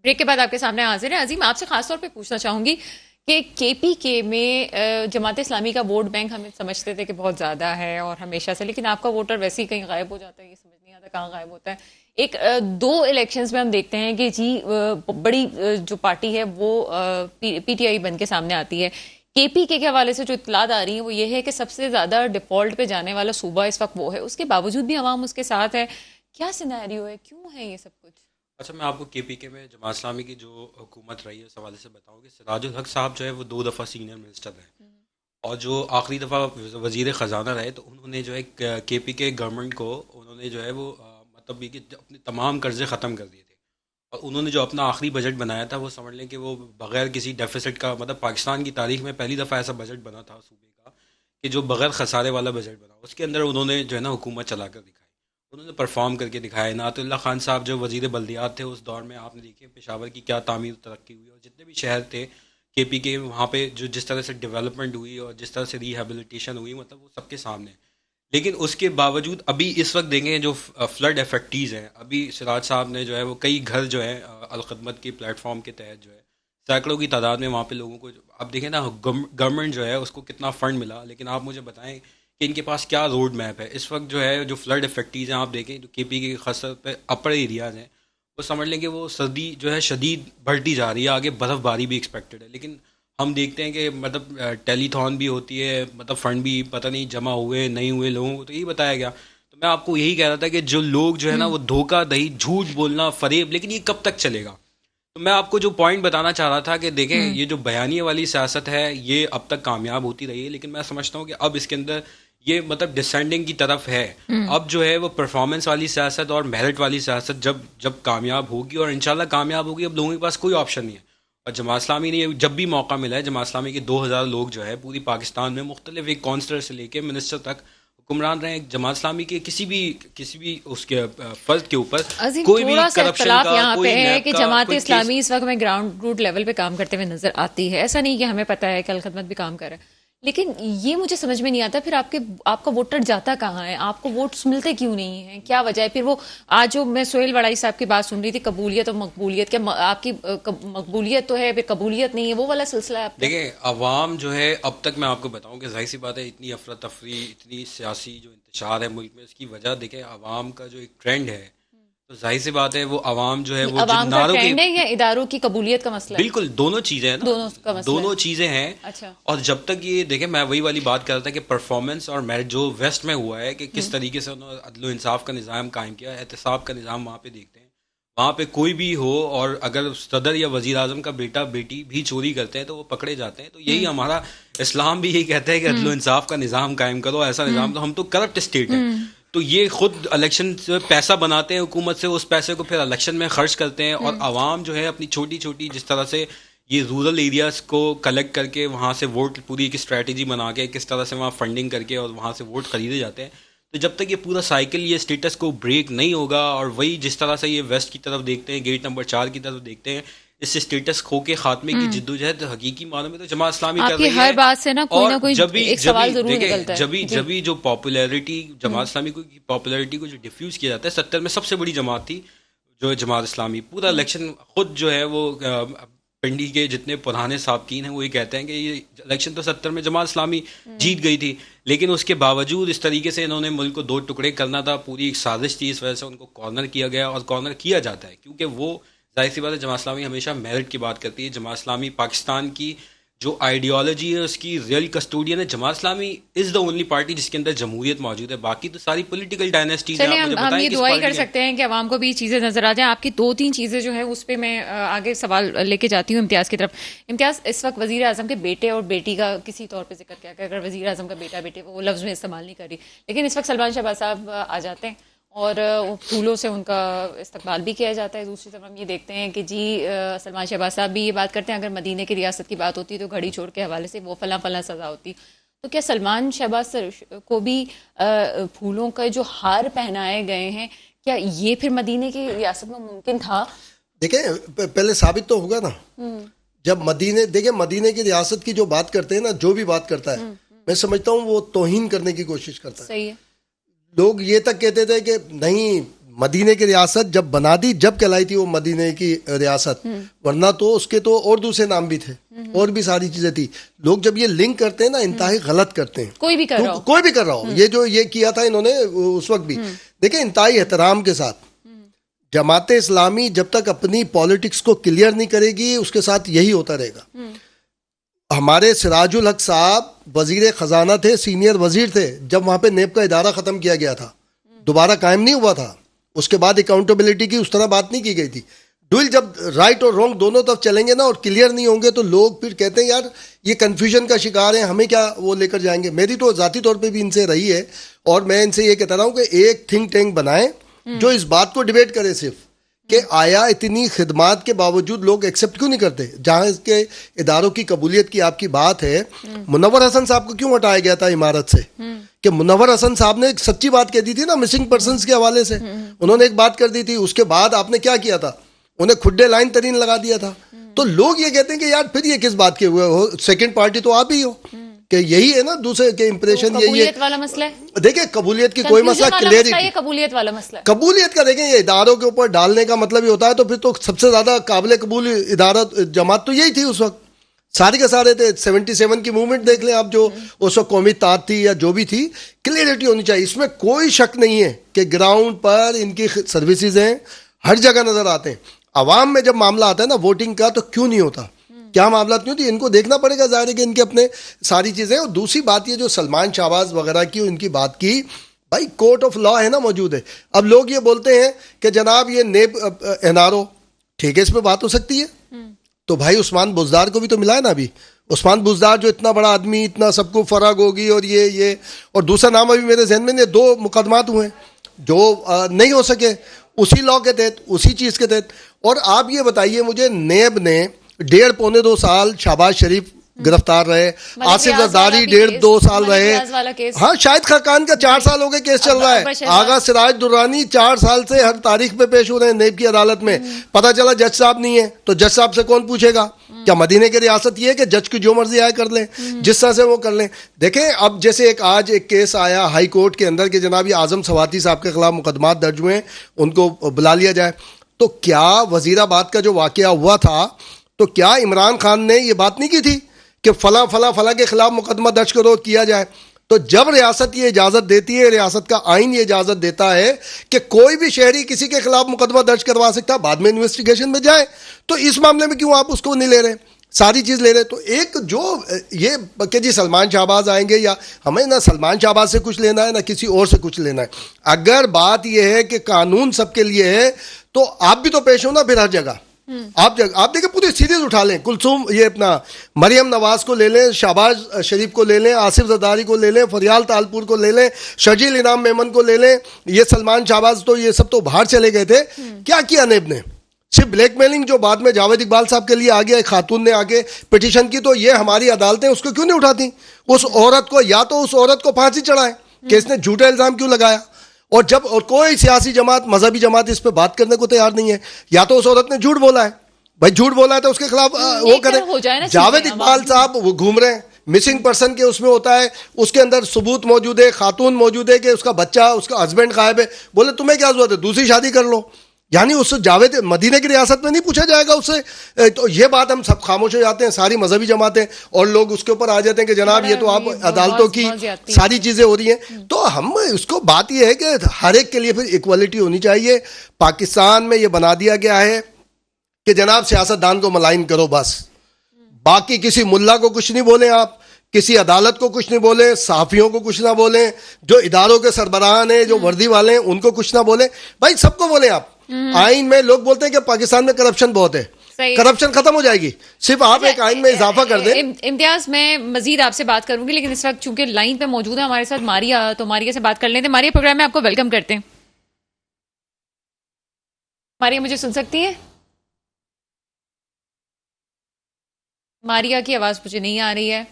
Break کے بعد آپ کے سامنے حاضر ہیں. عظیم، آپ سے خاص طور پہ پوچھنا چاہوں گی کہ کے پی کے میں جماعت اسلامی کا ووٹ بینک ہم سمجھتے تھے کہ بہت زیادہ ہے اور ہمیشہ سے، لیکن آپ کا ووٹر ویسے ہی کہیں غائب ہو جاتا ہے، یہ سمجھ نہیں آتا کہاں غائب ہوتا ہے. ایک دو الیکشنز میں ہم دیکھتے ہیں کہ جی بڑی جو پارٹی ہے وہ پی ٹی آئی بن کے سامنے آتی ہے. کے پی کے حوالے سے جو اطلاعات آ رہی ہیں وہ یہ ہے کہ سب سے زیادہ ڈیفالٹ پہ جانے والا صوبہ اس وقت وہ ہے، اس کے باوجود بھی عوام اس کے ساتھ ہے. کیا سینیریو ہے، کیوں ہے یہ سب کچھ؟ اچھا، میں آپ کو کے پی کے میں جماعت اسلامی کی جو حکومت رہی ہے اس حوالے سے بتاؤں کہ سراج الحق صاحب جو ہے وہ 2 دفعہ سینئر منسٹر رہے، اور جو آخری دفعہ وزیر خزانہ رہے تو انہوں نے جو ہے کے پی کے گورنمنٹ کو انہوں نے جو ہے وہ مطلب یہ کہ اپنے تمام قرضے ختم کر دیے تھے، اور انہوں نے جو اپنا آخری بجٹ بنایا تھا وہ سمجھ لیں کہ وہ بغیر کسی ڈیفیسٹ کا، مطلب پاکستان کی تاریخ میں پہلی دفعہ ایسا بجٹ بنا تھا صوبے کا کہ جو بغیر خسارے والا بجٹ بنا، اس کے اندر انہوں نے جو ہے نا حکومت چلا کر دکھائی، انہوں نے پرفارم کر کے دکھایا. عنایت اللہ خان صاحب جو وزیر بلدیات تھے اس دور میں، آپ نے دیکھے پشاور کی کیا تعمیر ترقی ہوئی، اور جتنے بھی شہر تھے کے پی کے وہاں پہ جو جس طرح سے ڈیولپمنٹ ہوئی اور جس طرح سے ریہیبلیٹیشن ہوئی، مطلب وہ سب کے سامنے ہے. لیکن اس کے باوجود ابھی اس وقت دیکھیں جو فلڈ افیکٹیز ہیں، ابھی سراج صاحب نے جو ہے وہ کئی گھر جو ہے الخدمت کے پلیٹ فارم کے تحت جو ہے سینکڑوں کی تعداد میں وہاں پہ لوگوں کو، اب دیکھیں نا گورنمنٹ جو ہے اس کو کتنا فنڈ ملا، لیکن آپ مجھے بتائیں کہ ان کے پاس کیا روڈ میپ ہے اس وقت. جو ہے جو فلڈ افیکٹیز ہیں آپ دیکھیں جو کے پی کے خاص طور پہ اپر ایریاز ہیں، وہ سمجھ لیں کہ وہ سردی جو ہے شدید بڑھتی جا رہی ہے، آگے برف باری بھی ایکسپیکٹڈ ہے. لیکن ہم دیکھتے ہیں کہ مطلب ٹیلی تھون بھی ہوتی ہے، مطلب فنڈ بھی پتہ نہیں جمع ہوئے نہیں ہوئے، لوگوں کو تو یہی بتایا گیا. تو میں آپ کو یہی کہہ رہا تھا کہ جو لوگ جو ہے نا وہ دھوکہ دہی، جھوٹ بولنا، فریب، لیکن یہ کب تک چلے گا؟ تو میں آپ کو جو پوائنٹ بتانا چاہ رہا تھا کہ دیکھیں یہ جو بیانیے والی سیاست ہے یہ اب تک کامیاب ہوتی رہی ہے، لیکن میں سمجھتا ہوں کہ اب اس کے اندر یہ مطلب ڈسینڈنگ کی طرف ہے. اب جو ہے وہ پرفارمنس والی سیاست اور میرٹ والی سیاست جب کامیاب ہوگی، اور انشاءاللہ کامیاب ہوگی، اب لوگوں کے پاس کوئی آپشن نہیں ہے. اور جماعت اسلامی نے جب بھی موقع ملا ہے، جماعت اسلامی کے 2,000 لوگ جو ہے پوری پاکستان میں مختلف ایک کونسلر سے لے کے منسٹر تک حکمران رہے ہیں. جماعت اسلامی کے کسی بھی اس کے فرد کے اوپر عظیم، کوئی بھی تھوڑا سا کرپشن اختلاف کا، یہاں پہ کوئی ہے نیب کہ کا جماعت کوئی کیس. اسلامی اس وقت میں گراؤنڈ روٹ لیول پہ کام کرتے ہوئے نظر آتی ہے. ایسا نہیں کہ ہمیں پتہ ہے کہ الخدمت بھی کام کر رہا ہے، لیکن یہ مجھے سمجھ میں نہیں آتا پھر آپ کا ووٹر جاتا کہاں ہے؟ آپ کو ووٹس ملتے کیوں نہیں ہیں؟ کیا وجہ ہے پھر؟ وہ آج جو میں سہیل وڑائی صاحب کی بات سن رہی تھی، قبولیت اور مقبولیت، کیا آپ کی مقبولیت تو ہے پھر قبولیت نہیں ہے؟ وہ والا سلسلہ ہے آپ کا. دیکھیں عوام جو ہے اب تک میں آپ کو بتاؤں کہ ظاہر سی بات ہے اتنی افراتفری، اتنی سیاسی جو انتشار ہے ملک میں، اس کی وجہ دیکھیں عوام کا جو ایک ٹرینڈ ہے، تو ظاہر سی بات ہے وہ عوام جو ہے وہ جن عوام کا نعروں کے، ٹرینڈ ہے یا اداروں کی قبولیت کا مسئلہ ہے؟ بالکل دونوں چیزیں ہیں نا، دونوں کا مسئلہ ہے. دونوں چیزیں ہیں. اچھا. اور جب تک یہ دیکھیں میں وہی والی بات کر رہا تھا کہ پرفارمنس اور میرٹ جو ویسٹ میں ہوا ہے کہ کس طریقے سے انہوں نے عدل و انصاف کا نظام قائم کیا، احتساب کا نظام وہاں پہ دیکھتے ہیں. وہاں پہ کوئی بھی ہو اور اگر صدر یا وزیر اعظم کا بیٹا بیٹی بھی چوری کرتے ہیں تو وہ پکڑے جاتے ہیں. تو یہی ہمارا اسلام بھی یہی کہتا ہے کہ عدل و انصاف کا نظام قائم کرو، ایسا نظام. تو ہم تو کرپٹ اسٹیٹ ہے، تو یہ خود الیکشن سے پیسہ بناتے ہیں حکومت سے، اس پیسے کو پھر الیکشن میں خرچ کرتے ہیں. اور عوام جو ہے اپنی چھوٹی چھوٹی جس طرح سے یہ رورل ایریاز کو کلیکٹ کر کے وہاں سے ووٹ، پوری ایک اسٹریٹجی بنا کے کس طرح سے وہاں فنڈنگ کر کے اور وہاں سے ووٹ خریدے جاتے ہیں. تو جب تک یہ پورا سائیکل یہ اسٹیٹس کو بریک نہیں ہوگا، اور وہی جس طرح سے یہ ویسٹ کی طرف دیکھتے ہیں، گیٹ نمبر 4 کی طرف دیکھتے ہیں، اس اسٹیٹس کھو کے خاتمے کی جدوجہد حقیقی معنوں میں تو جماعت اسلامی آپ کر کی رہی ہر ہے. بات سے نا کوئی اور نہ کوئی ایک سوال ضرور دیکھیں نکلتا ہے. جی. جبھی جو پاپولیرٹی جماعت اسلامی کی پاپولیرٹی کو جو ڈیفیوز کیا جاتا ہے، 70 میں سب سے بڑی جماعت تھی جو جماعت اسلامی. پورا الیکشن خود جو ہے وہ پنڈی کے جتنے پرانے سابقین ہیں وہ یہ کہتے ہیں کہ یہ الیکشن تو 70 میں جماعت اسلامی جیت گئی تھی، لیکن اس کے باوجود اس طریقے سے انہوں نے ملک کو 2 ٹکڑے کرنا تھا، پوری ایک سازش تھی، اس وجہ سے ان کو کارنر کیا گیا اور کارنر کیا جاتا ہے. کیونکہ وہ ظاہر سی بات ہے جماعت اسلامی ہمیشہ میرٹ کی بات کرتی ہے. جماعت اسلامی پاکستان کی جو آئیڈیالوجی ہے اس کی ریئل کسٹوڈین ہے. جماعت اسلامی از دا اونلی پارٹی جس کے اندر جمہوریت موجود ہے، باقی تو ساری پولیٹیکل ڈائنیسٹیز ہیں. چلیے آپ مجھے ہم بتائیں یہ کس دعا ہی کر پارٹی کے. سکتے ہیں کہ عوام کو بھی یہ چیزیں نظر آ جائیں. آپ کی 2-3 چیزیں جو ہیں اس پہ میں آگے سوال لے کے جاتی ہوں امتیاز کی طرف. امتیاز، اس وقت وزیر اعظم کے بیٹے اور بیٹی کا کسی طور پہ ذکر کیا کہ اگر وزیر اعظم کا بیٹا بیٹے وہ لفظ میں استعمال نہیں کر رہی، لیکن اس وقت سلمان شہباز صاحب آ جاتے ہیں اور پھولوں سے ان کا استقبال بھی کیا جاتا ہے. دوسری طرف ہم یہ دیکھتے ہیں کہ جی سلمان شہباز صاحب بھی یہ بات کرتے ہیں اگر مدینے کی ریاست کی بات ہوتی ہے تو گھڑی چھوڑ کے حوالے سے وہ فلاں فلاں سزا ہوتی. تو کیا سلمان شہباز کو بھی پھولوں کا جو ہار پہنائے گئے ہیں، کیا یہ پھر مدینے کی ریاست میں ممکن تھا؟ دیکھیں پہلے ثابت تو ہوگا نا. جب دیکھیں مدینے کی ریاست کی جو بات کرتے ہیں نا، جو بھی بات کرتا ہے میں سمجھتا ہوں وہ توہین کرنے کی کوشش کرتا ہے. صحیح ہے. لوگ یہ تک کہتے تھے کہ نہیں مدینے کی ریاست جب بنا دی جب کہلائی تھی وہ مدینے کی ریاست, ورنہ تو اس کے تو اور دوسرے نام بھی تھے اور بھی ساری چیزیں تھی. لوگ جب یہ لنک کرتے ہیں نا انتہائی غلط کرتے ہیں, کوئی بھی کر رہا ہو, کوئی بھی کر رہا ہو. یہ جو یہ کیا تھا انہوں نے اس وقت بھی, دیکھیں انتہائی احترام کے ساتھ جماعت اسلامی جب تک اپنی پالیٹکس کو کلیئر نہیں کرے گی اس کے ساتھ یہی ہوتا رہے گا. ہمارے سراج الحق صاحب وزیر خزانہ تھے, سینئر وزیر تھے جب وہاں پہ نیب کا ادارہ ختم کیا گیا تھا, دوبارہ قائم نہیں ہوا تھا. اس کے بعد اکاؤنٹیبلٹی کی اس طرح بات نہیں کی گئی تھی. ڈویل جب رائٹ اور رانگ دونوں طرف چلیں گے نا اور کلیئر نہیں ہوں گے تو لوگ پھر کہتے ہیں یار یہ کنفیوژن کا شکار ہیں, ہمیں کیا وہ لے کر جائیں گے. میری تو ذاتی طور پہ بھی ان سے رہی ہے اور میں ان سے یہ کہتا رہا ہوں کہ ایک تھنک ٹینک بنائیں جو اس بات کو ڈیبیٹ کرے صرف کہ آیا اتنی خدمات کے باوجود لوگ ایکسیپٹ کیوں نہیں کرتے. جہاں اس کے اداروں کی قبولیت کی آپ کی بات ہے, منور حسن صاحب کو کیوں ہٹایا گیا تھا عمارت سے, کہ منور حسن صاحب نے ایک سچی بات کہہ دی تھی نا مسنگ پرسنز کے حوالے سے, انہوں نے ایک بات کر دی تھی, اس کے بعد آپ نے کیا کیا تھا, انہیں کھڈے لائن ترین لگا دیا تھا. تو لوگ یہ کہتے ہیں کہ یار پھر یہ کس بات کے ہوئے ہو, سیکنڈ پارٹی تو آپ ہی ہو, کہ یہی ہے نا دوسرے کے امپریشن یہی ہے. قبولیت والا مسئلہ ہے, دیکھیں قبولیت کی کوئی مسئلہ کلیئرٹی, قبولیت والا مسئلہ ہے. قبولیت کا دیکھیں یہ اداروں کے اوپر ڈالنے کا مطلب یہ ہوتا ہے, تو پھر تو سب سے زیادہ قابل قبول ادارہ جماعت تو یہی تھی اس وقت, سارے کے سارے تھے. 77 کی موومنٹ دیکھ لیں آپ, جو اس وقت قومی اتحاد تھی یا جو بھی تھی, کلیئرٹی ہونی چاہیے. اس میں کوئی شک نہیں ہے کہ گراؤنڈ پر ان کی سروسز ہیں, ہر جگہ نظر آتے ہیں. عوام میں جب معاملہ آتا ہے نا ووٹنگ کا تو کیوں نہیں ہوتا, کیا معاملات کیوں تھی, ان کو دیکھنا پڑے گا. ظاہر ہے کہ ان کے اپنے ساری چیزیں. اور دوسری بات یہ جو سلمان شہباز وغیرہ کی ان کی بات کی, بھائی کورٹ آف لا ہے نا موجود ہے. اب لوگ یہ بولتے ہیں کہ جناب یہ نیب NRO ٹھیک ہے, اس میں بات ہو سکتی ہے, تو بھائی عثمان بزدار کو بھی تو ملا ہے نا ابھی. عثمان بزدار جو اتنا بڑا آدمی, اتنا سب کو فرق ہوگی, اور یہ اور دوسرا نام ابھی میرے ذہن میں یہ 2 مقدمات ہوئے ہیں جو نہیں ہو سکے اسی لا کے تحت, اسی چیز کے تحت. اور آپ یہ بتائیے مجھے, نیب نے 1.5-2 سال شہباز شریف گرفتار رہے, آصف زرداری 1.5-2 سال رہے, ہاں شاہد خاقان کا 4 سال ہو گئے کیس چل رہا ہے, آغا سراج درانی 4 سال سے ہر تاریخ پہ پیش ہو رہے ہیں نیب کی عدالت میں. پتہ چلا جج صاحب نہیں ہے تو جج صاحب سے کون پوچھے گا. کیا مدینے کی ریاست یہ ہے کہ جج کی جو مرضی آئے کر لیں, جس طرح سے وہ کر لیں. دیکھیں اب جیسے آج ایک کیس آیا ہائی کورٹ کے اندر کہ جناب یہ اعظم سواتی صاحب کے خلاف مقدمات درج ہوئے ہیں, ان کو بلا لیا جائے. تو کیا وزیر آباد کا جو واقعہ ہوا تھا, تو کیا عمران خان نے یہ بات نہیں کی تھی کہ فلاں فلاں فلاں کے خلاف مقدمہ درج کرو, کیا جائے. تو جب ریاست یہ اجازت دیتی ہے, ریاست کا آئین یہ اجازت دیتا ہے کہ کوئی بھی شہری کسی کے خلاف مقدمہ درج کروا سکتا, بعد میں انویسٹیگیشن میں جائے, تو اس معاملے میں کیوں آپ اس کو نہیں لے رہے, ساری چیز لے رہے. تو ایک جو یہ کہ جی سلمان شہباز آئیں گے, یا ہمیں نہ سلمان شہباز سے کچھ لینا ہے نہ کسی اور سے کچھ لینا ہے. اگر بات یہ ہے کہ قانون سب کے لیے ہے تو آپ بھی تو پیش ہو نا پھر ہر جگہ. آپ دیکھیں پوری سیریز اٹھا لیں, کلثوم یہ اپنا مریم نواز کو لے لیں, شہباز شریف کو لے لیں, آصف زرداری کو لے لیں, فریال تالپور کو لے لیں, شرجیل انعام میمن کو لے لیں, یہ سلمان شہباز تو یہ سب تو باہر چلے گئے تھے. کیا کیا نیب نے, صرف بلیک میلنگ جو بعد میں جاوید اقبال صاحب کے لیے آ گیا, ایک خاتون نے آگے پٹیشن کی, تو یہ ہماری عدالتیں اس کو کیوں نہیں اٹھاتی. اس عورت کو یا تو اس عورت کو پھانسی چڑھائیں کہ اس نے جھوٹا الزام کیوں لگایا, اور جب اور کوئی سیاسی جماعت مذہبی جماعت اس پہ بات کرنے کو تیار نہیں ہے, یا تو اس عورت نے جھوٹ بولا ہے, بھائی جھوٹ بولا ہے تو اس کے خلاف وہ کریں. جاوید اقبال صاحب وہ گھوم رہے ہیں مسنگ پرسن کے, اس میں ہوتا ہے اس کے اندر ثبوت موجود ہے, خاتون موجود ہے کہ اس کا بچہ, اس کا ہسبینڈ غائب ہے, بولے تمہیں کیا ضرورت ہے دوسری شادی کر لو. یعنی اس سے جاوید مدینے کی ریاست میں نہیں پوچھا جائے گا اس سے. تو یہ بات ہم سب خاموش ہو جاتے ہیں, ساری مذہبی جماعتیں, اور لوگ اس کے اوپر آ جاتے ہیں کہ جناب یہ تو آپ عدالتوں کی ساری چیزیں ہو رہی ہیں. تو ہم اس کو بات یہ ہے کہ ہر ایک کے لیے پھر ایکوالٹی ہونی چاہیے. پاکستان میں یہ بنا دیا گیا ہے کہ جناب سیاستدان کو ملائن کرو بس, باقی کسی ملا کو کچھ نہیں بولیں, آپ کسی عدالت کو کچھ نہیں بولیں, صحافیوں کو کچھ نہ بولیں, جو اداروں کے سربراہان ہیں, جو وردی والے ہیں, ان کو کچھ نہ بولیں. بھائی سب کو بولیں آپ. آئین میں لوگ بولتے ہیں کہ پاکستان میں کرپشن بہت ہے, کرپشن ختم ہو جائے گی صرف آپ ایک آئین میں اضافہ کر دیں. امتیاز میں مزید آپ سے بات کروں گی, لیکن اس وقت چونکہ لائن پہ موجود ہے ہمارے ساتھ ماریا, تو ماریا سے بات کر لیتے ہیں. ماریا پروگرام میں آپ کو ویلکم کرتے ہیں. ماریا مجھے سن سکتی ہے؟ ماریا کی آواز مجھے نہیں آ رہی ہے.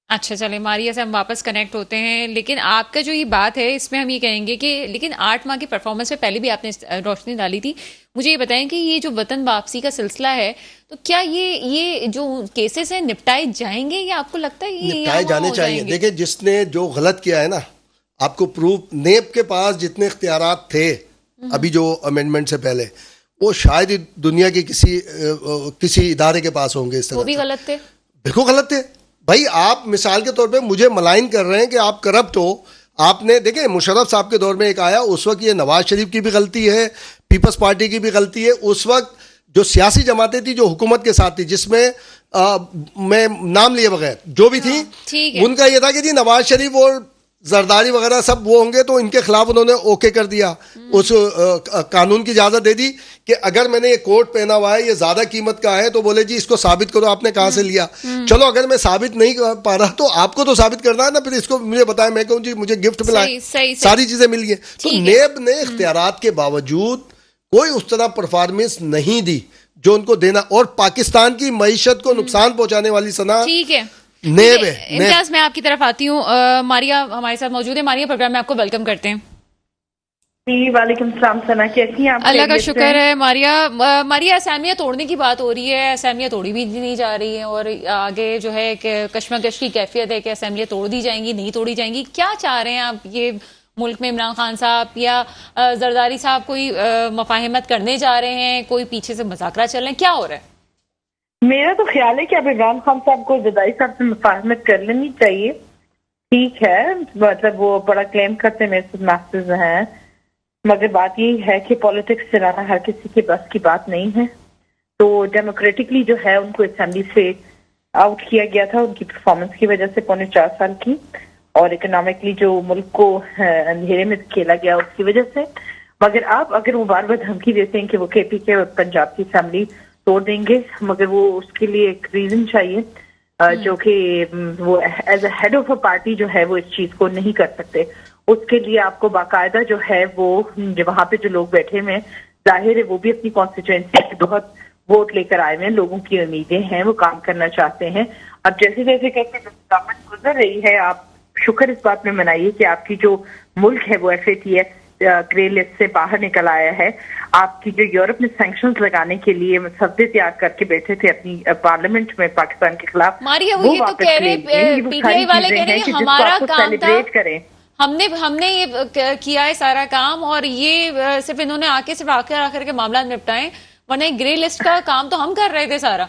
اچھا چلیں, ماریا سے ہم واپس کنیکٹ ہوتے ہیں. لیکن آپ کا جو یہ بات ہے اس میں ہم یہ کہیں گے کہ لیکن 8 ماہ کی پرفارمنس پہ پہلے بھی آپ نے روشنی ڈالی تھی. مجھے یہ بتائیں کہ یہ جو وطن واپسی کا سلسلہ ہے, تو کیا یہ جو کیسز ہیں نپٹائے جائیں گے, یا آپ کو لگتا ہے یہ نپٹائے جانے چاہیے؟ دیکھیں جس نے جو غلط کیا ہے نا, آپ کو پروف نیب کے پاس جتنے اختیارات تھے ابھی جو امینڈمنٹ سے پہلے وہ شاید ہی دنیا کے کسی ادارے کے پاس ہوں گے اس طرح. وہ بھی غلط تھے, بالکل غلط تھے بھائی. آپ مثال کے طور پہ مجھے ملائن کر رہے ہیں کہ آپ کرپٹ ہو. آپ نے دیکھیں مشرف صاحب کے دور میں ایک آیا, اس وقت یہ نواز شریف کی بھی غلطی ہے, پیپلز پارٹی کی بھی غلطی ہے. اس وقت جو سیاسی جماعتیں تھیں جو حکومت کے ساتھ تھی, جس میں میں نام لیے بغیر جو بھی تھیں, ان کا یہ تھا کہ جی نواز شریف اور زرداری وغیرہ سب وہ ہوں گے, تو ان کے خلاف انہوں نے اوکے کر دیا, اس قانون کی اجازت دے دی کہ اگر میں نے یہ کوٹ پہنا ہوا ہے یہ زیادہ قیمت کا ہے, تو بولے جی اس کو ثابت کرو آپ نے کہاں سے لیا. چلو اگر میں ثابت نہیں کر پا رہا تو آپ کو تو ثابت کرنا ہے نا, پھر اس کو مجھے بتائیں, میں کہوں جی مجھے گفٹ ملا ہے, ساری چیزیں مل گئی. تو نیب نے اختیارات کے باوجود کوئی اس طرح پرفارمنس نہیں دی جو ان کو دینا, اور پاکستان کی معیشت کو نقصان پہنچانے والی صنعت ٹھیک ہے. نیب ہے. امتیاز میں آپ کی طرف آتی ہوں, ماریا ہمارے ساتھ موجود ہے. ماریا پروگرام میں آپ کو ویلکم کرتے ہیں. جی وعلیکم السلام ثنا, کیسی ہیں آپ؟ اللہ کا شکر ہے. ماریا اسمبلیاں توڑنے کی بات ہو رہی ہے, اسمبلیاں توڑی بھی نہیں جا رہی ہیں, اور آگے جو ہے کہ کشمکش کی کیفیت ہے کہ اسمبلیاں توڑ دی جائیں گی, نہیں توڑی جائیں گی. کیا چاہ رہے ہیں آپ یہ ملک میں؟ عمران خان صاحب یا زرداری صاحب کوئی مفاہمت کرنے جا رہے ہیں, کوئی پیچھے سے مذاکرات چل رہے ہیں, کیا ہو رہا ہے؟ میرا تو خیال ہے کہ اب عمران خان صاحب کو زرداری صاحب سے مفاہمت کر لینی چاہیے. ٹھیک ہے, مطلب وہ بڑا کلیم کرتے میرے سے ماسٹرز ہیں, مگر بات یہ ہے کہ پالیٹکس چلانا ہر کسی کے بس کی بات نہیں ہے. تو ڈیموکریٹکلی جو ہے ان کو اسمبلی سے آؤٹ کیا گیا تھا ان کی پرفارمنس کی وجہ سے, 4.5 سال کی, اور اکنامکلی جو ملک کو اندھیرے میں کھیلا گیا اس کی وجہ سے. مگر اب اگر وہ بار بار دھمکی دیتے ہیں کہ وہ کے پی کے پنجاب کی اسمبلی توڑ دیں گے, مگر وہ اس کے لیے ایک ریزن چاہیے, جو کہ وہ as a head of a party جو ہے وہ اس چیز کو نہیں کر سکتے. اس کے لیے آپ کو باقاعدہ جو ہے وہ وہاں پہ جو لوگ بیٹھے ہوئے ہیں, ظاہر ہے وہ بھی اپنی کانسٹیچوئنسی سے بہت ووٹ لے کر آئے ہوئے ہیں, لوگوں کی امیدیں ہیں, وہ کام کرنا چاہتے ہیں. اب جیسے جیسے کہتے گورنمنٹ گزر رہی ہے, آپ شکر اس بات میں منائیے کہ آپ کی جو ملک ہے وہ FATF گرے لسٹ سے باہر نکل آیا ہے. آپ کی جو یورپ نے سینکشنز لگانے کے لیے مسودے تیار کر کے بیٹھے تھے اپنی پارلیمنٹ میں پاکستان کے خلاف, ماریا وہ یہ تو کہہ رہے PTI والے کہہ رہے ہیں ہمارا کام تھا, ہم نے یہ کیا ہے سارا کام, اور یہ صرف انہوں نے صرف آ کر کے معاملات نپٹائیں, ورنہ گرے لسٹ کا کام تو ہم کر رہے تھے سارا.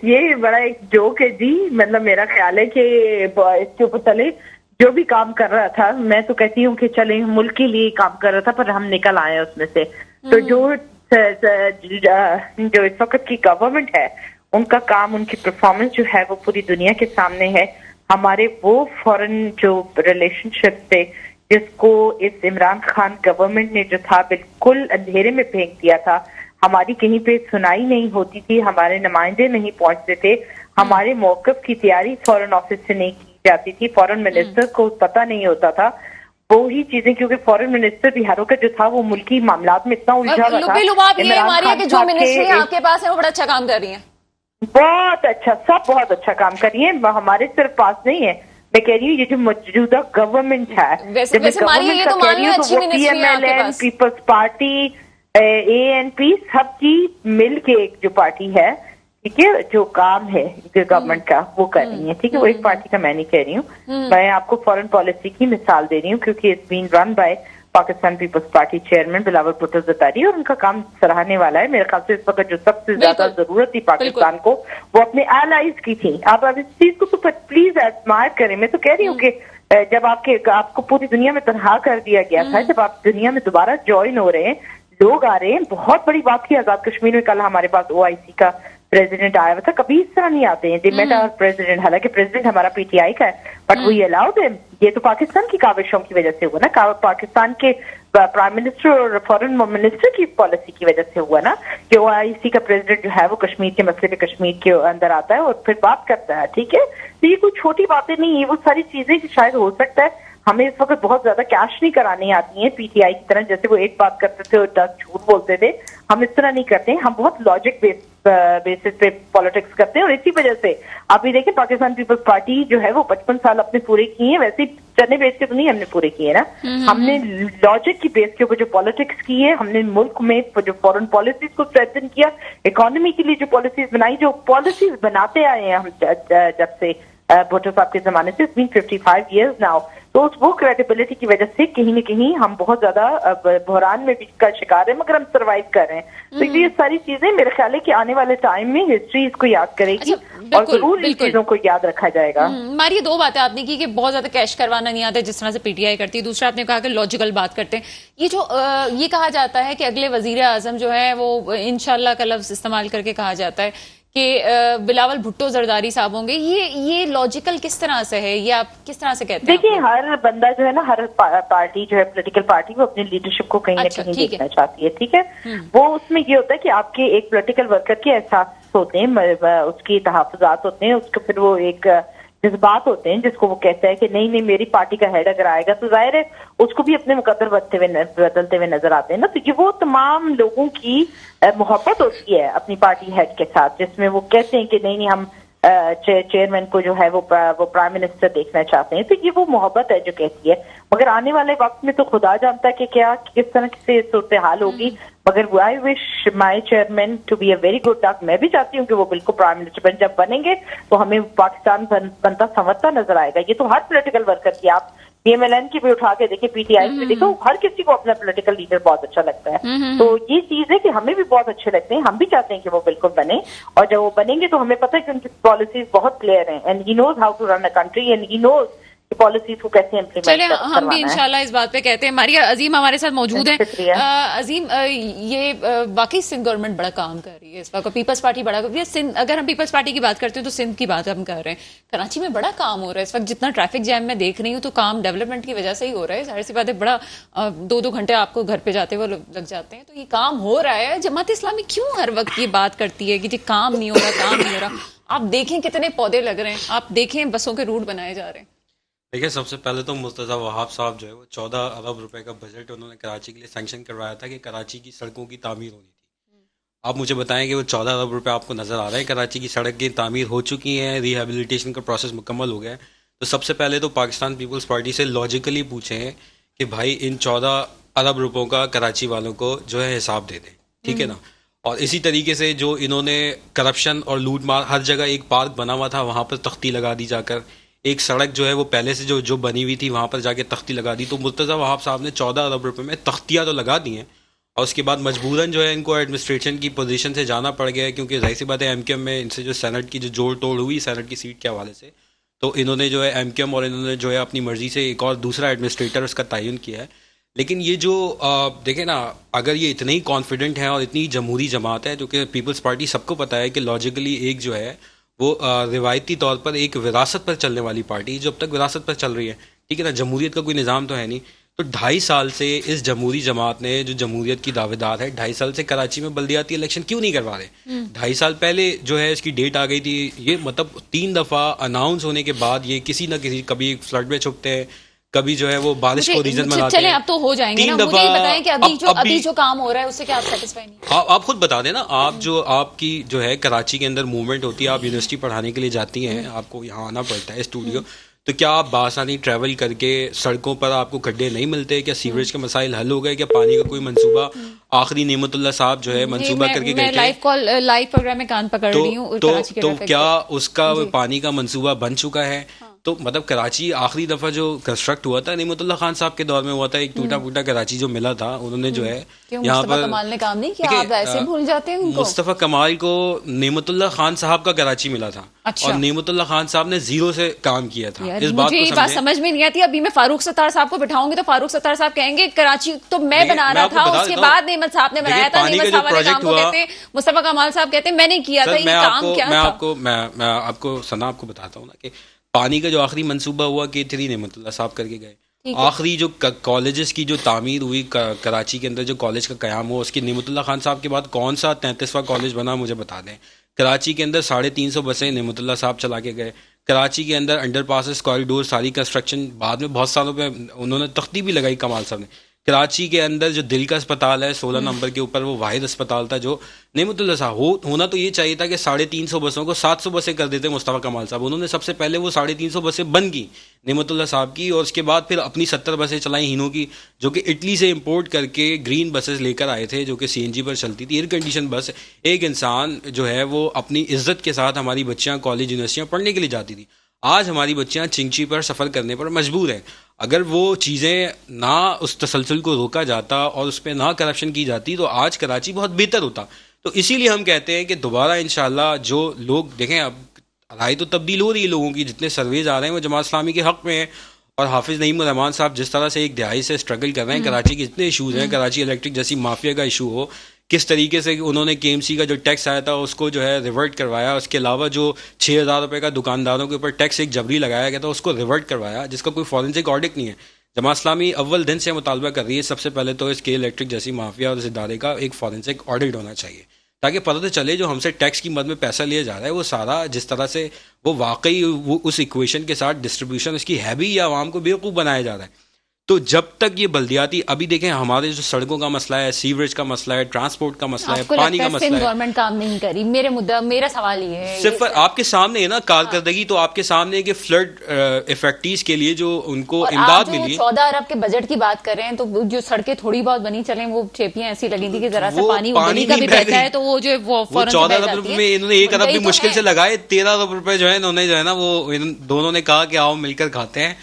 یہ بڑا ایک جوک ہے جی. مطلب میرا خیال ہے کہ اس کے اوپر چلے جو بھی کام کر رہا تھا, میں تو کہتی ہوں کہ چلے ملک کے لیے کام کر رہا تھا, پر ہم نکل آئے اس میں سے. تو جو اس وقت کی گورنمنٹ ہے ان کا کام, ان کی پرفارمنس جو ہے وہ پوری دنیا کے سامنے ہے. ہمارے وہ فورن جو ریلیشن شپ تھے جس کو اس عمران خان گورنمنٹ نے جو تھا بالکل اندھیرے میں پھینک دیا تھا. ہماری کہیں پہ سنائی نہیں ہوتی تھی, ہمارے نمائندے نہیں پہنچتے تھے, ہمارے موقف کی تیاری فورن آفس سے نہیں کی جاتی تھی, فورن منسٹر کو پتہ نہیں ہوتا تھا. وہی چیزیں کیونکہ فورن منسٹر بہاروں کا جو تھا وہ ملکی معاملات میں اتنا الجھا ہوا تھا. جو منسٹری آپ کے پاس ہے وہ بڑا اچھا کام کر رہی ہیں, بہت اچھا, سب بہت اچھا کام کر رہی ہیں. ہمارے صرف پاس نہیں ہے, میں کہہ رہی ہوں یہ جو موجودہ گورنمنٹ ہے, پیپلز پارٹی, ANP, سب کی مل کے ایک جو پارٹی ہے, ٹھیک ہے, جو کام ہے گورنمنٹ کا وہ کر رہی ہے. ٹھیک ہے, وہ ایک پارٹی کا میں نہیں کہہ رہی ہوں, میں آپ کو فورن پالیسی کی مثال دے رہی ہوں, کیونکہ it's been run by Pakistan Peoples Party chairman Bilawal Bhutto Zardari, اور ان کا کام سراہنے والا ہے. میرے خیال سے اس وقت جو سب سے زیادہ ضرورت تھی پاکستان کو وہ اپنے الائز کی تھی. آپ اب اس چیز کو تو پلیز ایڈمائر کریں. میں تو کہہ رہی ہوں کہ جب آپ کو پوری دنیا میں تنہا کر دیا گیا تھا, جب آپ دنیا میں دوبارہ جوائن ہو رہے ہیں, لوگ آ رہے ہیں, بہت بڑی بات تھی. آزاد کشمیر میں کل ہمارے پاس OIC کا پریزیڈنٹ آیا ہوا تھا, کبھی اس طرح نہیں آتے ہیں. دی میٹ آور پریزیڈنٹ, حالانکہ پریزیڈنٹ ہمارا PTI کا ہے, بٹ وی الاؤڈ ہم. یہ تو پاکستان کی کاوشوں کی وجہ سے ہوا نا, پاکستان کے پرائم منسٹر اور فورن منسٹر کی پالیسی کی وجہ سے ہوا نا, کہ OIC کا پریزیڈنٹ جو ہے وہ کشمیر کے مسئلے پہ کشمیر کے اندر آتا ہے اور پھر بات کرتا ہے. ٹھیک ہے, تو یہ کوئی چھوٹی باتیں نہیں ہیں, وہ ساری چیزیں شاید ہو سکتا ہے ہمیں اس وقت بہت زیادہ کیش نہیں کرانی آتی ہیں PTI کی طرح, جیسے وہ ایک بات کرتے تھے اور 10 جھوٹ بولتے تھے. ہم اس طرح نہیں کرتے ہیں, ہم بہت لاجک بیسس پہ پالیٹکس کرتے ہیں. اور اسی وجہ سے آپ یہ دیکھیں پاکستان پیپلز پارٹی جو ہے وہ 55 سال اپنے پورے کیے ہیں, ویسے چنے بیس کے تو نہیں ہم نے پورے کیے نا, ہم نے لاجک کی بیس کے اوپر جو پالیٹکس کی ہے, ہم نے ملک میں جو فورن پالیسیز کو اسٹریٹن کیا, اکانومی کے لیے جو پالیسیز بنائی, جو پالیسیز بناتے آئے ہیں ہم جب سے بھٹو صاحب کے زمانے سے, 55 years now. تو وہ کریڈیبلٹی کی وجہ سے کہیں نہ کہیں ہم بہت زیادہ بحران میں بھی کا شکار ہیں، مگر ہم سروائیو کر رہے ہیں. تو یہ ساری چیزیں میرے خیال ہے کہ آنے والے ٹائم میں ہسٹری اس کو یاد کرے گی اور ضرور ان چیزوں کو یاد رکھا جائے گا. ہماری دو باتیں آپ نے کی کہ بہت زیادہ کیش کروانا نہیں آتا جس طرح سے پی ٹی آئی کرتی ہے، دوسرا آپ نے کہا کہ لاجیکل بات کرتے ہیں. یہ جو یہ کہا جاتا ہے کہ اگلے وزیر اعظم جو ہے وہ انشاءاللہ کا لفظ استعمال کر کے کہا جاتا ہے کہ بلاول بھٹو زرداری صاحب ہوں گے، یہ لاجیکل کس طرح سے ہے؟ یہ آپ کس طرح سے کہتے ہیں؟ دیکھیں، ہر بندہ جو ہے نا، ہر پارٹی جو ہے پولیٹیکل پارٹی، وہ اپنی لیڈرشپ کو کہیں نہ کہیں دیکھنا چاہتی ہے. ٹھیک ہے، وہ اس میں یہ ہوتا ہے کہ آپ کے ایک پولیٹیکل ورکر کے احساس ہوتے ہیں، اس کی تحفظات ہوتے ہیں، اس کے پھر وہ ایک جذبات ہوتے ہیں جس کو وہ کہتا ہے کہ نہیں میری پارٹی کا ہیڈ اگر آئے گا تو ظاہر ہے اس کو بھی اپنے مقدر بدلتے ہوئے نظر آتے ہیں نا. تو یہ وہ تمام لوگوں کی محبت ہوتی ہے اپنی پارٹی ہیڈ کے ساتھ، جس میں وہ کہتے ہیں کہ نہیں ہم چیئرمین کو جو ہے وہ پرائم منسٹر دیکھنا چاہتے ہیں. تو یہ وہ محبت ہے جو کہتی ہے. مگر آنے والے وقت میں تو خدا جانتا ہے کہ کیا کس طرح سے صورتحال ہوگی. مگر I wish my chairman to be a very good doc. میں بھی چاہتی ہوں کہ وہ بالکل پرائم منسٹر جب بنیں گے تو ہمیں پاکستان بنتا سنورتا نظر آئے گا. یہ تو ہر پولیٹیکل ورکر کی، آپ پی ایم ایل این کی بھی اٹھا کے دیکھیں، پی ٹی آئی کی دیکھو، ہر کسی کو اپنا پولیٹیکل لیڈر بہت اچھا لگتا ہے. تو یہ چیز ہے کہ ہمیں بھی بہت اچھے لگتے ہیں، ہم بھی چاہتے ہیں کہ وہ بالکل بنے، اور جب وہ بنیں گے تو ہمیں پتہ ہے کہ ان کی پالیسیز بہت کلیئر ہیں، and he knows how to run a country, and he knows policies کو کیسے امپلیمنٹ چلیں کروانا ہے. ہم بھی انشاءاللہ اس بات پہ کہتے ہیں. ماریا عظیم ہمارے ساتھ موجود ہیں. عظیم، یہ واقعی سندھ گورنمنٹ بڑا کام کر رہی ہے اس وقت، پیپلز پارٹی بڑا کر رہی ہے. اگر ہم پیپلز پارٹی کی بات کرتے ہیں تو سندھ کی بات ہم کر رہے ہیں. کراچی میں بڑا کام ہو رہا ہے اس وقت، جتنا ٹریفک جیم میں دیکھ رہی ہوں تو کام ڈیولپمنٹ کی وجہ سے ہی ہو رہا ہے. ظاہر سی بات ہے، بڑا 2 گھنٹے آپ کو گھر پہ جاتے ہوئے لگ جاتے ہیں. تو یہ کام ہو رہا ہے. جماعت اسلامی کیوں ہر وقت یہ بات کرتی ہے کہ جی کام نہیں ہو رہا، کام نہیں ہو رہا؟ آپ دیکھیں کتنے پودے لگ رہے ہیں، آپ دیکھیں بسوں کے روٹ بنائے جا رہے ہیں. دیکھیں، سب سے پہلے تو مرتضیٰ وہاب صاحب جو ہے وہ 14 ارب روپے کا بجٹ انہوں نے کراچی کے لیے سینکشن کروایا تھا کہ کراچی کی سڑکوں کی تعمیر ہونی تھی. آپ مجھے بتائیں کہ وہ 14 ارب روپے آپ کو نظر آ رہے ہیں؟ کراچی کی سڑک کی تعمیر ہو چکی ہیں، ریہیبلیٹیشن کا پروسیس مکمل ہو گیا ہے. تو سب سے پہلے تو پاکستان پیپلز پارٹی سے لاجیکلی پوچھیں کہ بھائی ان 14 ارب روپوں کا کراچی والوں کو جو ہے حساب دے دیں. ٹھیک ہے نا؟ اور اسی طریقے سے جو انہوں نے کرپشن اور لوٹ مار، ہر جگہ ایک پارک بنا ہوا تھا وہاں پر تختی لگا دی جا کر، ایک سڑک جو ہے وہ پہلے سے جو بنی ہوئی تھی وہاں پر جا کے تختی لگا دی. تو مرتضیٰ وہاب صاحب نے 14 ارب روپے میں تختیاں تو لگا دی ہیں، اور اس کے بعد مجبوراً جو ہے ان کو ایڈمنسٹریشن کی پوزیشن سے جانا پڑ گیا ہے، کیونکہ ظاہر سی بات ہے ایم کیو ایم میں ان سے جو سینٹ کی جو جوڑ توڑ ہوئی سینٹ کی سیٹ کے حوالے سے، تو انہوں نے جو ہے ایم کیو ایم اور انہوں نے جو ہے اپنی مرضی سے ایک اور دوسرا ایڈمنسٹریٹر اس کا تعین کیا ہے. لیکن یہ جو دیکھیں نا، اگر یہ اتنے ہی کانفیڈنٹ ہیں اور اتنی جمہوری جماعت ہے، جو کہ پیپلز پارٹی سب کو پتہ ہے کہ لاجیکلی ایک جو ہے وہ روایتی طور پر ایک وراثت پر چلنے والی پارٹی، جو اب تک وراثت پر چل رہی ہے، ٹھیک ہے نا، جمہوریت کا کوئی نظام تو ہے نہیں. تو 2.5 سال سے اس جمہوری جماعت نے، جو جمہوریت کی دعوے دار ہے، 2.5 سال سے کراچی میں بلدیاتی الیکشن کیوں نہیں کروا رہے؟ 2.5 سال پہلے جو ہے اس کی ڈیٹ آ گئی تھی. یہ مطلب 3 دفعہ اناؤنس ہونے کے بعد یہ کسی نہ کسی، کبھی فلڈ میں چھپتے ہیں، کبھی جو ہے وہ بارش کو ریزن بناتے ہیں. چلیں اب تو ہو جائیں گے نا. مجھے یہ بتائیں کہ ابھی جو کام ہو رہا ہے اس سے کیا آپ سیٹسفائی نہیں؟ آپ خود بتا دیں نا. آپ کی جو ہے کراچی کے اندر موومنٹ ہوتی ہے، آپ یونیورسٹی پڑھانے کے لیے جاتی ہیں، آپ کو یہاں آنا پڑتا ہے اسٹوڈیو، تو کیا آپ بآسانی ٹریول کر کے سڑکوں پر آپ کو گڈھے نہیں ملتے؟ کیا سیوریج کے مسائل حل ہو گئے؟ کیا پانی کا کوئی منصوبہ؟ آخری نعمت اللہ صاحب جو ہے منصوبہ کر کے گئے تھے، لائیو پروگرام میں کان پکڑ رہی ہوں، تو کیا اس کا پانی کا منصوبہ بن چکا ہے؟ تو مطلب کراچی آخری دفعہ جو کنسٹرکٹ ہوا تھا نعمت اللہ خان صاحب کے دور میں ہوا تھا. ایک ٹوٹا پھوٹا کراچی جو ملا تھا، انہوں نے جو ہے یہاں پر کمال نے کام نہیں کیا. آپ ایسے بھول جاتے ہیں ان کو. مصطفیٰ کمال کو نعمت اللہ خان صاحب کا کراچی ملا تھا، اور نعمت اللہ خان صاحب نے 0 سے کام کیا تھا. اس بات مجھے یہ بات سمجھ میں نہیں آتی. ابھی میں فاروق ستار صاحب کو بٹھاؤں گی تو فاروق ستار صاحب کہیں گے کراچی تو میں بنا رہا تھا، اس کے بعد نعمت صاحب نے بنایا تھا. نعمت صاحب والے کام کو کہتے ہیں، مصطفیٰ کمال صاحب کہتے ہیں میں نے کیا تھا. یہ کام کیا تھا؟ میں آپ کو ثنا آپ کو بتاتا ہوں نا کہ پانی کا جو آخری منصوبہ ہوا K3 نعمت اللہ صاحب کر کے گئے. آخری جو کالجز کی جو تعمیر ہوئی کراچی کے اندر، جو کالج کا قیام ہوا، اس کی نعمت اللہ خان صاحب کے بعد کون سا 33واں کالج بنا مجھے بتا دیں. کراچی کے اندر 350 بسیں نعمت اللہ صاحب چلا کے گئے. کراچی کے اندر انڈر پاسز، کوریڈور، ساری کنسٹرکشن بعد میں بہت سالوں پہ انہوں نے تختی بھی لگائی کمال صاحب نے. کراچی کے اندر جو دل کا اسپتال ہے 16 نمبر کے اوپر، وہ واحد اسپتال تھا جو نعمت اللہ صاحب ہونا تو یہ چاہیے تھا کہ 350 بسوں کو 700 بسیں کر دیتے مصطفیٰ کمال صاحب. انہوں نے سب سے پہلے وہ 350 بسیں بن گئی نعمت اللہ صاحب کی، اور اس کے بعد پھر اپنی 70 بسیں چلائیں ہینو کی، جو کہ اٹلی سے امپورٹ کر کے گرین بسز لے کر آئے تھے، جو کہ CNG پر چلتی تھی، ایئر کنڈیشن بس. ایک انسان جو ہے وہ اپنی عزت کے ساتھ، ہماری بچیاں کالج یونیورسٹیاں پڑھنے کے لیے جاتی تھی. آج ہماری بچیاں چنگچی پر سفر کرنے پر مجبور ہیں. اگر وہ چیزیں نہ اس تسلسل کو روکا جاتا اور اس پہ نہ کرپشن کی جاتی تو آج کراچی بہت بہتر ہوتا. تو اسی لیے ہم کہتے ہیں کہ دوبارہ انشاءاللہ جو لوگ دیکھیں، اب رائے تو تبدیل ہو رہی ہے لوگوں کی، جتنے سرویز آ رہے ہیں وہ جماعت اسلامی کے حق میں ہیں. اور حافظ نعیم الرحمان صاحب جس طرح سے ایک دہائی سے اسٹرگل کر رہے ہیں، کراچی کے جتنے ایشوز ہیں، کراچی الیکٹرک جیسی مافیا کا ایشو ہو، کس طریقے سے انہوں نے KMC کا جو ٹیکس آیا تھا اس کو جو ہے ریورٹ کروایا. اس کے علاوہ جو 6,000 روپے کا دکانداروں کے اوپر ٹیکس ایک جبری لگایا گیا تھا اس کو ریورٹ کروایا، جس کا کوئی فورنسک آڈٹ نہیں ہے. جماعت اسلامی اول دن سے مطالبہ کر رہی ہے سب سے پہلے تو اس کے الیکٹرک جیسی مافیا اور اس ادارے کا ایک فورنسک آڈٹ ہونا چاہیے، تاکہ پتہ تو چلے جو ہم سے ٹیکس کی مد میں پیسہ لیا جا رہا ہے وہ سارا جس طرح سے وہ واقعی وہ اس ایکویشن کے ساتھ ڈسٹریبیوشن اس کی ہے بھی یا عوام کو بیوقوف بنایا جا رہا ہے. تو جب تک یہ بلدیاتی، ابھی دیکھیں ہمارے جو سڑکوں کا مسئلہ ہے، سیوریج کا مسئلہ ہے، ٹرانسپورٹ کا مسئلہ ہے، پانی کا مسئلہ ہے، گورنمنٹ کام نہیں کری. میرا سوال یہ ہے، صرف آپ کے سامنے ہے نا کارکردگی، تو آپ کے سامنے کہ فلڈ افیکٹیز کے لیے جو ان کو امداد ملی. 14 ارب کے بجٹ کی بات کر رہے ہیں تو جو سڑکیں تھوڑی بہت بنی چلیں وہ چیپیاں ایسی لگی تھی کہ ذرا سے پانی کا بھی بہتا ہے تو وہ جو 14 ارب روپے میں انہوں نے 1 ارب بھی مشکل سے لگائے. 13 ارب روپے جو ہے انہوں نے جو ہے نا وہ دونوں نے کہا کہ آؤ مل کر کھاتے ہیں،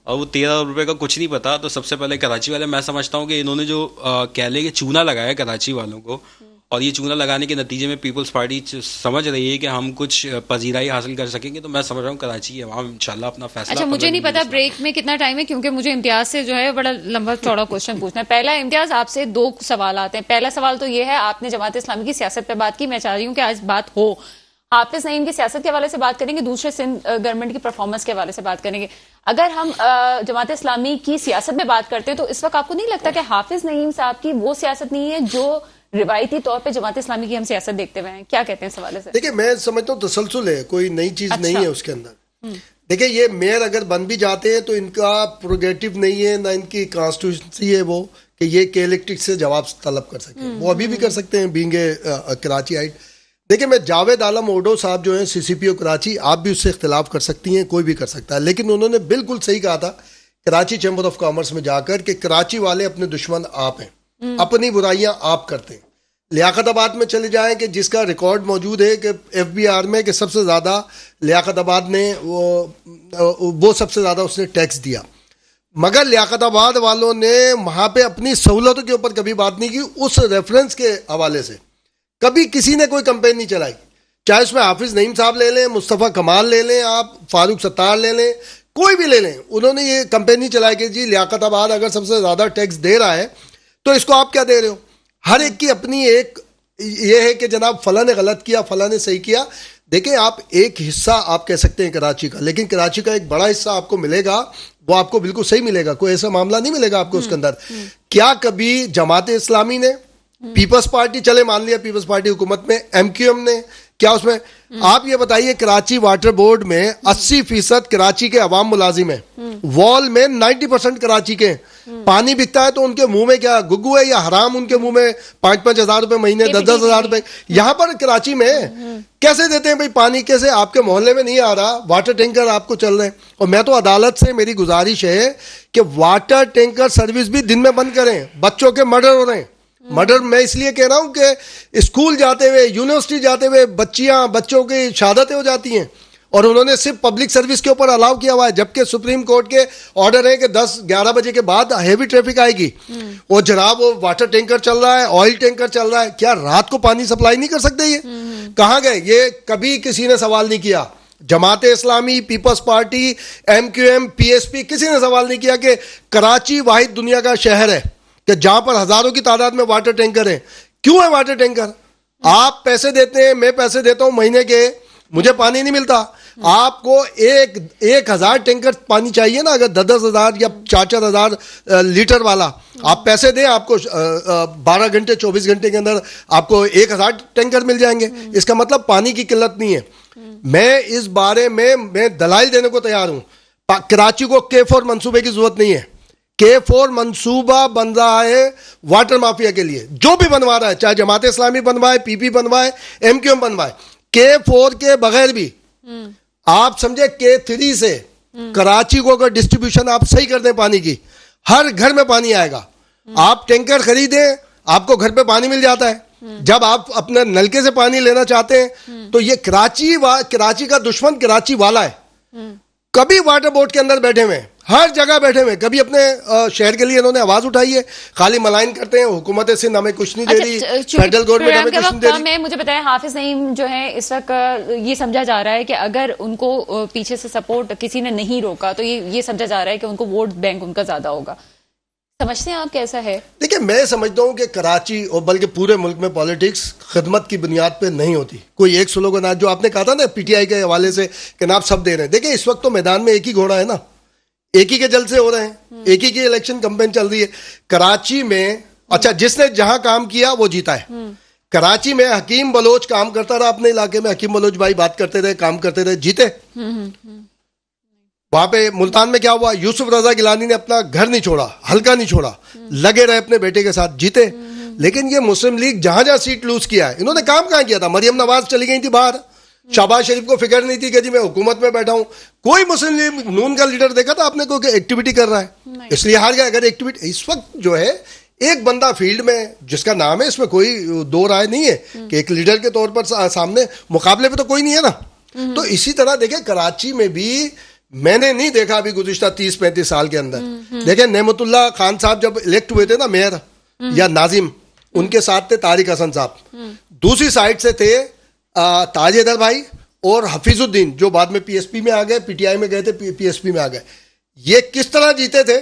اور وہ 13 ارب روپے کا کچھ نہیں پتا. تو سب سے پہلے کراچی والے، میں سمجھتا ہوں کہ انہوں نے جو کہہ لے کہ چونا لگایا کراچی والوں کو، اور یہ چونا لگانے کے نتیجے میں پیپلز پارٹی سمجھ رہی ہے کہ ہم کچھ پذیرائی حاصل کر سکیں گے. تو میں سمجھ رہا ہوں کراچی کی عوام انشاءاللہ اپنا فیصلہ. اچھا، مجھے نہیں پتا بریک میں کتنا ٹائم ہے، کیونکہ مجھے امتیاز سے جو ہے بڑا لمبا چوڑا کوشچن پوچھنا ہے. پہلا، امتیاز آپ سے 2 سوالات ہیں. پہلا سوال تو یہ ہے، آپ نے جماعت اسلامی کی سیاست پہ بات کی، میں چاہ رہی ہوں کہ آج بات ہو حافظ نعیم کی سیاست کے حوالے سے بات کریں گے، دوسرے سندھ گورنمنٹ کی پرفارمنس کے حوالے سے بات کریں گے. اگر ہم جماعت اسلامی کی سیاست میں بات کرتے ہیں تو اس وقت آپ کو نہیں لگتا کہ حافظ نعیم صاحب کی وہ سیاست نہیں ہے جو روایتی طور پہ جماعت اسلامی کی ہم سیاست دیکھتے ہوئے ہیں؟ کیا کہتے ہیں اس حوالے سے؟ دیکھیں، میں سمجھتا ہوں تسلسل ہے، کوئی نئی چیز نہیں ہے اس کے اندر. دیکھیں، یہ میئر اگر بن بھی جاتے ہیں تو ان کا پروگیٹو نہیں ہے، نہ ان کی کانسٹیٹیوشنسی ہے وہ کہ یہ کے الیکٹرک سے جواب طلب کر سکیں. وہ ابھی بھی کر سکتے ہیں بینگ اے کراچی آئٹ. دیکھیں، میں جاوید عالم اوڈو صاحب جو ہیں CCPO کراچی، آپ بھی اس سے اختلاف کر سکتی ہیں، کوئی بھی کر سکتا ہے، لیکن انہوں نے بالکل صحیح کہا تھا کراچی چیمبر آف کامرس میں جا کر کہ کراچی والے اپنے دشمن آپ ہیں، اپنی برائیاں آپ کرتے ہیں. لیاقت آباد میں چلے جائیں کہ جس کا ریکارڈ موجود ہے کہ FBR میں کہ سب سے زیادہ لیاقت آباد نے وہ سب سے زیادہ اس نے ٹیکس دیا، مگر لیاقت آباد والوں نے وہاں پہ اپنی سہولتوں کے اوپر کبھی بات نہیں کی. اس ریفرنس کے حوالے سے کبھی کسی نے کوئی کمپین نہیں چلائی، چاہے اس میں حافظ نعیم صاحب لے لیں، مصطفیٰ کمال لے لیں، آپ فاروق ستار لے لیں، کوئی بھی لے لیں، انہوں نے یہ کمپین نہیں چلائی کہ جی لیاقت آباد اگر سب سے زیادہ ٹیکس دے رہا ہے تو اس کو آپ کیا دے رہے ہو. ہر ایک کی اپنی ایک یہ ہے کہ جناب فلاں نے غلط کیا، فلاں نے صحیح کیا. دیکھیں، آپ ایک حصہ آپ کہہ سکتے ہیں کراچی کا، لیکن کراچی کا ایک بڑا حصہ آپ کو ملے گا، وہ آپ کو بالکل صحیح ملے گا، کوئی ایسا معاملہ نہیں ملے گا آپ کو اس کے اندر. کیا کبھی جماعت اسلامی نے، پیپلز پارٹی، چلے مان لیا پیپلز پارٹی حکومت میں، MQM نے، کیا اس میں، آپ یہ بتائیے کراچی واٹر بورڈ میں 80% کراچی کے عوام ملازم ہیں، وال میں 90% کراچی کے. پانی بکتا ہے تو ان کے منہ میں کیا گگو ہے یا حرام، ان کے منہ میں 5-5 ہزار روپے مہینے، 10-10 ہزار روپے. یہاں پر کراچی میں کیسے دیتے ہیں بھائی پانی؟ کیسے آپ کے محلے میں نہیں آ رہا، واٹر ٹینکر آپ کو چل رہے ہیں. اور میں تو عدالت سے میری گزارش ہے کہ واٹر ٹینکر سروس بھی دن میں بند کریں. بچوں کے مرڈر ہو رہے ہیں. مرڈر میں اس لیے کہہ رہا ہوں کہ اسکول جاتے ہوئے، یونیورسٹی جاتے ہوئے بچوں کی شہادتیں ہو جاتی ہیں، اور انہوں نے صرف پبلک سروس کے اوپر الاؤ کیا ہوا ہے، جبکہ سپریم کورٹ کے آرڈر ہے کہ 10-11 بجے کے بعد ہیوی ٹریفک آئے گی. وہ جناب وہ واٹر ٹینکر چل رہا ہے، آئل ٹینکر چل رہا ہے، کیا رات کو پانی سپلائی نہیں کر سکتے؟ یہ کہاں گئے؟ یہ کبھی کسی نے سوال نہیں کیا. Jamaat Islami, Peoples party, MQM، PSP، کسی نے سوال نہیں کیا کہ کراچی واحد دنیا کا شہر ہے کہ جہاں پر ہزاروں کی تعداد میں واٹر ٹینکر ہیں. کیوں ہے واٹر ٹینکر؟ آپ پیسے دیتے ہیں، میں پیسے دیتا ہوں مہینے کے، مجھے پانی نہیں ملتا. آپ کو 1,000 ٹینکر پانی چاہیے نا، اگر 10-10 ہزار یا 4-4 ہزار لیٹر والا آپ پیسے دیں، آپ کو 12 گھنٹے 24 گھنٹے کے اندر آپ کو 1,000 ٹینکر مل جائیں گے. اس کا مطلب پانی کی قلت نہیں ہے. میں اس بارے میں دلائل دینے کو تیار ہوں. کراچی کو K4 منصوبے کی ضرورت نہیں ہے. K4 منصوبہ بن رہا ہے واٹر مافیا کے لیے، جو بھی بنوا رہا ہے، چاہے Jamaat Islami بنوائے، PP بنوائے، MQM بنوائے. K4 کے بغیر بھی آپ سمجھے K3 سے کراچی کو اگر ڈسٹریبیوشن آپ صحیح کر دیں پانی کی، ہر گھر میں پانی آئے گا. آپ ٹینکر خریدیں، آپ کو گھر پہ پانی مل جاتا ہے. جب آپ اپنے نلکے سے پانی لینا چاہتے ہیں تو یہ کراچی کا دشمن کراچی والا ہے. کبھی واٹر بورڈ کے اندر بیٹھے ہوئے ہیں, ہر جگہ بیٹھے ہوئے ہیں, کبھی اپنے شہر کے لیے انہوں نے آواز اٹھائی ہے. خالی ملائن کرتے ہیں حکومت سندھ ہمیں کچھ نہیں دے رہی, فیڈرل گورنمنٹ ہمیں کچھ نہیں دے رہی. میں مجھے بتائیں, حافظ نعیم جو ہے اس وقت یہ سمجھا جا رہا ہے کہ اگر ان کو پیچھے سے سپورٹ کسی نے نہیں روکا تو یہ سمجھا جا رہا ہے کہ ان کو ووٹ بینک ان کا زیادہ ہوگا. سمجھتے ہیں آپ کیسا ہے؟ دیکھیں میں سمجھتا ہوں کہ کراچی اور بلکہ پورے ملک میں پالیٹکس خدمت کی بنیاد پہ نہیں ہوتی. کوئی ایک سلوگن جو آپ نے کہا تھا نا پی ٹی آئی کے حوالے سے کہ نا آپ سب دے رہے ہیں, دیکھیں اس وقت تو میدان میں ایک ہی گھوڑا ہے نا, ایک ہی کے جلسے ہو رہے ہیں, ایک ہی کی الیکشن کمپین چل رہی ہے کراچی میں. اچھا جس نے جہاں کام کیا وہ جیتا ہے. کراچی میں حکیم بلوچ کام کرتا رہا اپنے علاقے میں, حکیم بلوچ بھائی بات کرتے رہے, کام کرتے رہے, جیتے. وہاں پہ ملتان میں کیا ہوا, یوسف رضا گیلانی نے اپنا گھر نہیں چھوڑا, حلقہ نہیں چھوڑا, لگے رہے اپنے بیٹے کے ساتھ, جیتے. لیکن یہ مسلم لیگ جہاں جہاں سیٹ لوز کیا ہے انہوں نے کام کہاں کیا تھا؟ مریم نواز چلی گئی تھی باہر, شہباز شریف کو فکر نہیں تھی کہ جی میں حکومت میں بیٹھا ہوں. کوئی مسلم لیگ نون کا لیڈر دیکھا تھا آپ نے کوئی ایکٹیویٹی کر رہا ہے؟ اس لیے ہار گیا. اگر ایکٹیویٹی اس وقت جو ہے ایک بندہ فیلڈ میں جس کا نام ہے, اس میں کوئی دو رائے نہیں ہے کہ ایک لیڈر کے طور پر سامنے مقابلے پہ تو کوئی نہیں ہے نا. تو اسی طرح دیکھیں کراچی میں بھی میں نے نہیں دیکھا ابھی گزشتہ 30-35 سال کے اندر. دیکھیں نعمت اللہ خان صاحب جب الیکٹ ہوئے تھے نا میئر یا ناظم, ان کے ساتھ تھے طارق حسن صاحب, دوسری سائڈ سے تھے تاج حیدر بھائی اور حفیظ الدین جو بعد میں پی ایس پی میں آ گئے, پی ٹی آئی میں گئے تھے, پی ایس پی میں آ گئے. یہ کس طرح جیتے تھے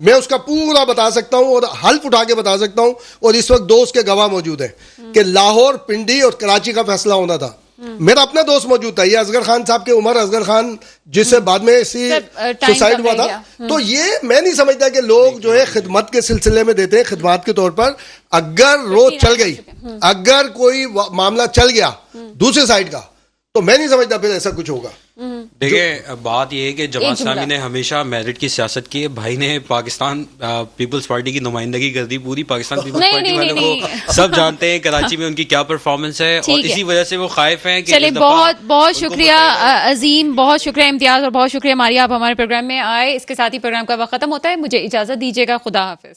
میں اس کا پورا بتا سکتا ہوں اور حلف اٹھا کے بتا سکتا ہوں, اور اس وقت 2 اس کے گواہ موجود ہیں کہ لاہور, پنڈی اور کراچی کا فیصلہ ہونا تھا. میرا اپنا دوست موجود تھا, یہ اصغر خان صاحب کے, عمر اصغر خان جس سے بعد میں سوسائڈ ہوا تھا. تو یہ میں نہیں سمجھتا کہ لوگ جو ہے خدمت کے سلسلے میں دیتے ہیں خدمات کے طور پر. اگر روز چل گئی, اگر کوئی معاملہ چل گیا دوسرے سائڈ کا, تو میں نہیں سمجھتا پھر ایسا کچھ ہوگا. دیکھیں بات یہ ہے کہ جماعت اسلامی نے ہمیشہ میرٹ کی سیاست کی ہے. بھائی نے پاکستان پیپلز پارٹی کی نمائندگی کر دی, پوری پاکستان پیپلز پارٹی والوں کو سب جانتے ہیں کراچی میں ان کی کیا پرفارمنس ہے, اور اسی وجہ سے وہ خائف ہیں کہ چلے بہت بہت شکریہ عظیم, بہت شکریہ امتیاز, اور بہت شکریہ ماریا آپ ہمارے پروگرام میں آئے. اس کے ساتھ ہی پروگرام کا وقت ختم ہوتا ہے. مجھے اجازت دیجیے گا, خدا حافظ.